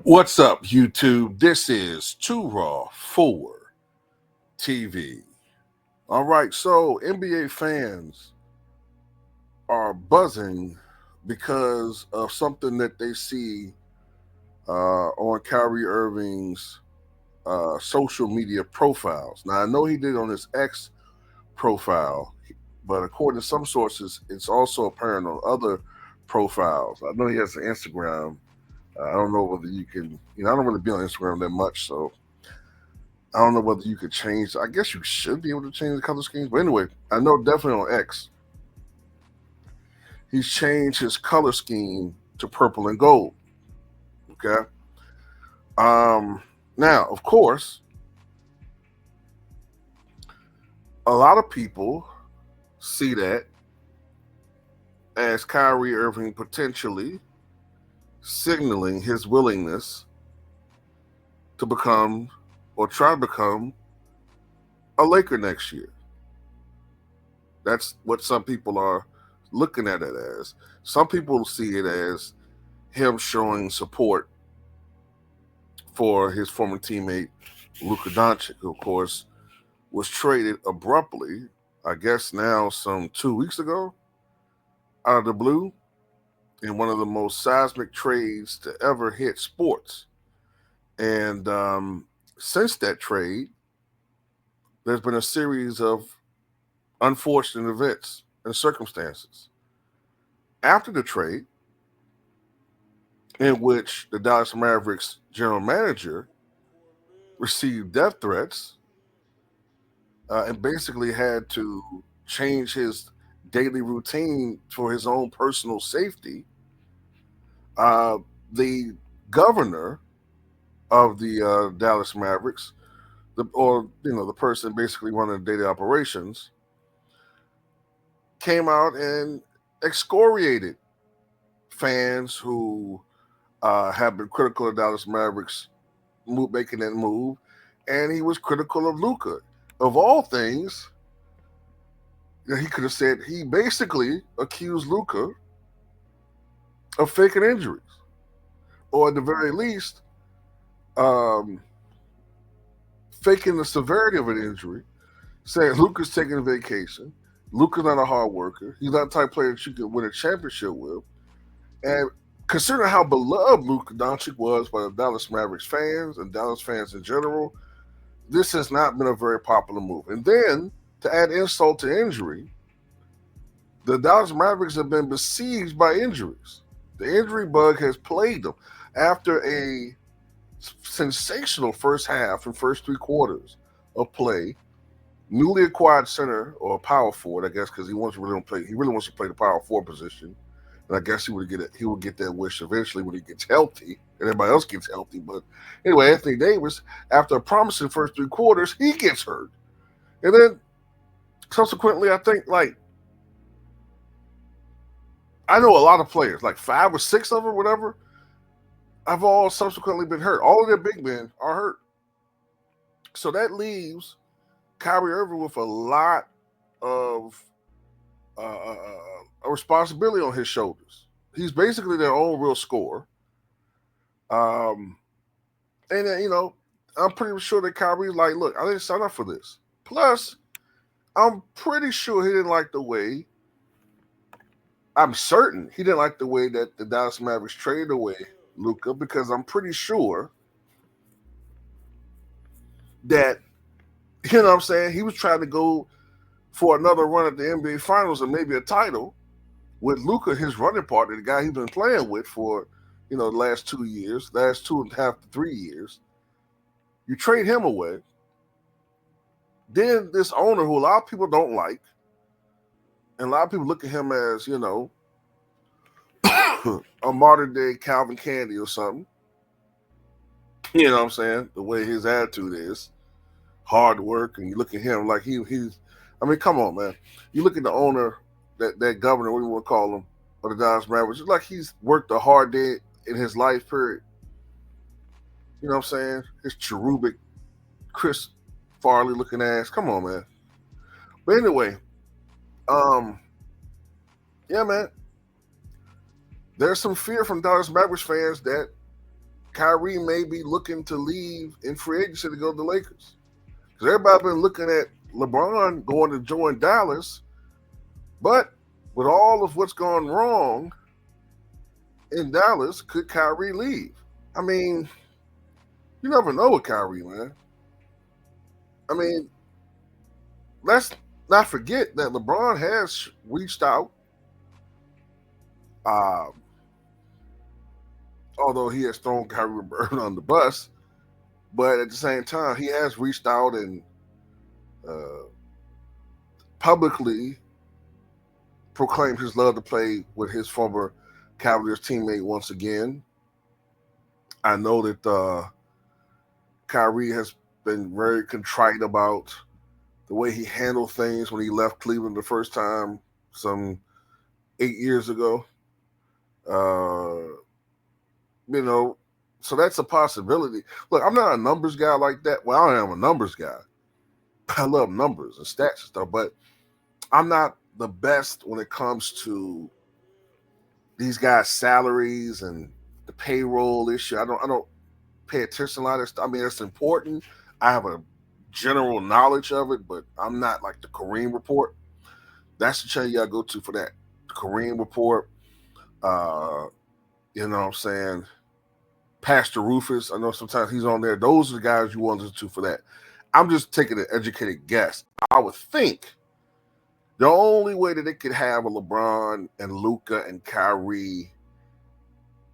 What's up, YouTube? This is Too Raw for TV. All right, so NBA fans are buzzing because of something that they see on Kyrie Irving's social media profiles. Now, I know he did on his X profile, but according to some sources, it's also apparent on other profiles. I know he has an Instagram. I don't know whether you can, I don't really be on Instagram that much, so I don't know whether you could change. I guess you should be able to change the color schemes. But anyway, I know definitely on X, he's changed his color scheme to purple and gold. Okay. Now, of course, a lot of people see that as Kyrie Irving potentially signaling his willingness to become or try to become a Laker next year. That's what some people are looking at it as. Some people see it as him showing support for his former teammate Luka, who of course was traded abruptly, I guess now some 2 weeks ago, out of the blue, in one of the most seismic trades to ever hit sports. And since that trade, there's been a series of unfortunate events and circumstances. After the trade, in which the Dallas Mavericks general manager received death threats and basically had to change his daily routine for his own personal safety, the governor of the Dallas Mavericks, the person basically running the daily operations, came out and excoriated fans who have been critical of Dallas Mavericks making that move, and he was critical of Luka. Of all things, he could have said, he basically accused Luka of faking injuries, or at the very least, faking the severity of an injury, saying Luka's taking a vacation. Luka's not a hard worker. He's not the type of player that you can win a championship with. And considering how beloved Luka Doncic was by the Dallas Mavericks fans and Dallas fans in general, this has not been a very popular move. And then, to add insult to injury, the Dallas Mavericks have been besieged by injuries. The injury bug has plagued them. After a sensational first half and first three quarters of play, newly acquired center, or power forward, I guess, because he really wants to play the power forward position. And I guess he would get that wish eventually when he gets healthy and everybody else gets healthy. But anyway, Anthony Davis, after a promising first three quarters, he gets hurt. And then subsequently, I think, I know a lot of players, like 5 or 6 of them, whatever, have all subsequently been hurt. All of their big men are hurt. So that leaves Kyrie Irving with a lot of a responsibility on his shoulders. He's basically their own real scorer. And I'm pretty sure that Kyrie's like, look, I didn't sign up for this. Plus, I'm pretty sure he didn't like the way, I'm certain he didn't like the way that the Dallas Mavericks traded away Luka, because I'm pretty sure that, you know what I'm saying, he was trying to go for another run at the NBA Finals and maybe a title with Luka, his running partner, the guy he's been playing with for, the last 2 years, last 2.5 to 3 years. You trade him away. Then this owner, who a lot of people don't like, and a lot of people look at him as, a modern day Calvin Candy or something. You know what I'm saying? The way his attitude is. hard work, and you look at him like he's. I mean, come on, man. You look at the owner, that governor, what do you want to call him, of the Dallas Mavericks. It's like he's worked a hard day in his life. Period. You know what I'm saying? His cherubic, Chris Farley looking ass. Come on, man. But anyway, um, yeah, man. There's some fear from Dallas Mavericks fans that Kyrie may be looking to leave in free agency to go to the Lakers. Because everybody been looking at LeBron going to join Dallas, but with all of what's gone wrong in Dallas, could Kyrie leave? I mean, you never know with Kyrie, man. I mean, let's not forget that LeBron has reached out. Uh, Although he has thrown Kyrie Irving on the bus, but at the same time, he has reached out and publicly proclaimed his love to play with his former Cavaliers teammate once again. I know that Kyrie has been very contrite about the way he handled things when he left Cleveland the first time some 8 years ago. You know, so that's a possibility. Look, I'm not a numbers guy like that. Well, I am a numbers guy. I love numbers and stats and stuff, but I'm not the best when it comes to these guys' salaries and the payroll issue. I don't pay attention to a lot of stuff. I mean, it's important. I have a general knowledge of it, but I'm not like the Kareem Report. That's the channel you gotta go to for that. The Kareem Report. You know what I'm saying? Pastor Rufus. I know sometimes he's on there. Those are the guys you want to listen to for that. I'm just taking an educated guess. I would think the only way that it could have a LeBron and Luka and Kyrie,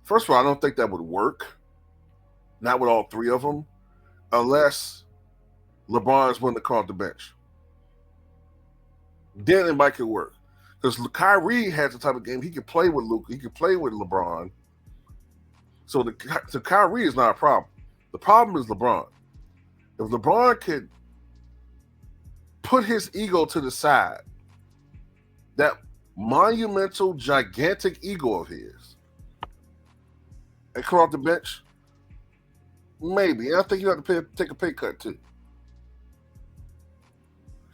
first of all, I don't think that would work. Not with all three of them, unless LeBron is willing to come off the bench. Then it might could work. Because Kyrie has the type of game he can play with Luka, he can play with LeBron. So Kyrie is not a problem. The problem is LeBron. If LeBron could put his ego to the side, that monumental, gigantic ego of his, and come off the bench, maybe. And I think you have to take a pay cut too.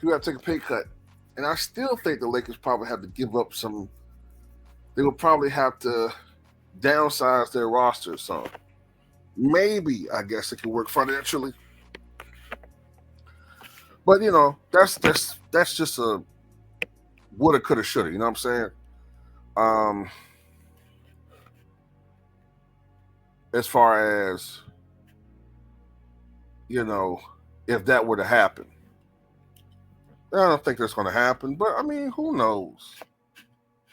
You have to take a pay cut. And I still think the Lakers probably have to give up some. They will probably have to downsize their roster some. Maybe, I guess it could work financially. But you know, that's just a woulda, coulda, shoulda. You know what I'm saying? As far as, you know, if that were to happen, I don't think that's going to happen. But I mean, who knows?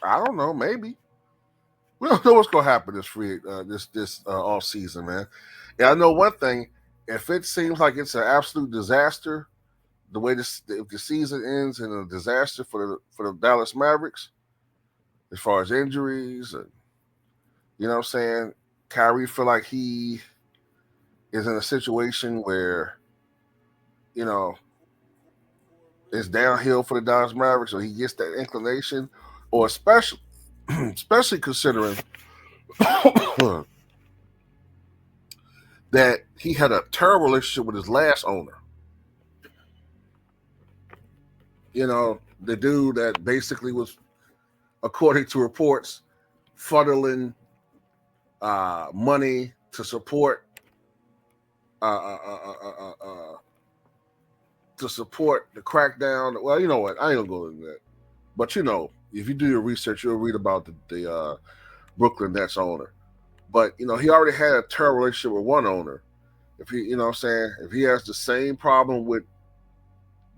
I don't know. Maybe. We don't know what's going to happen this off season, man. And I know one thing: if it seems like it's an absolute disaster, the way if the season ends in a disaster for the Dallas Mavericks, as far as injuries, and you know what I'm saying, Kyrie feel like he is in a situation where, you know, it's downhill for the Dallas Mavericks, or he gets that inclination, or especially considering that he had a terrible relationship with his last owner. You know, the dude that basically was, according to reports, funneling money to support the crackdown. Well, you know what? I ain't gonna go into that. But you know, if you do your research, you'll read about the Brooklyn Nets owner. But you know, he already had a terrible relationship with one owner. If he, you know what I'm saying, if he has the same problem with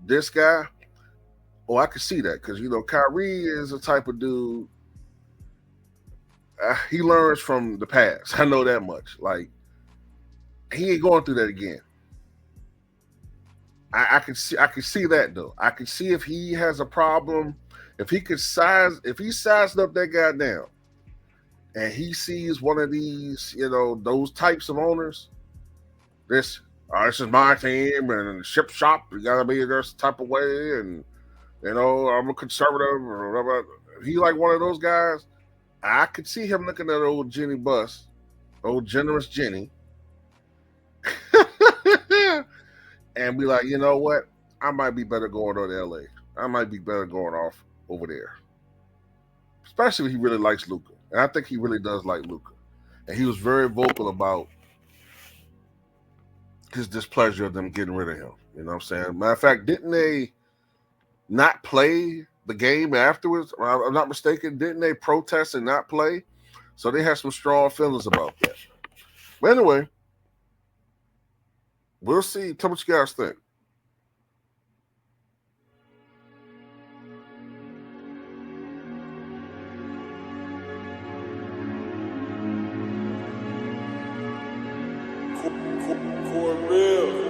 this guy, oh, I can see that, because you know, Kyrie is a type of dude. He learns from the past. I know that much. Like, he ain't going through that again. I can see that though. I can see if he has a problem, if he's sizing up that guy down, and he sees one of these, you know, those types of owners, This is my team and ship shop. You gotta be this type of way, and I'm a conservative or whatever. He like one of those guys. I could see him looking at old Jenny Bus, old generous Jenny, and be like, you know what? I might be better going on to LA. I might be better going off over there. Especially if he really likes Luka. And I think he really does like Luka. And he was very vocal about his displeasure of them getting rid of him. You know what I'm saying? Matter of fact, didn't they not play the game afterwards? If I'm not mistaken, didn't they protest and not play? So they had some strong feelings about that. But anyway, we'll see. Tell me what you guys think. For real.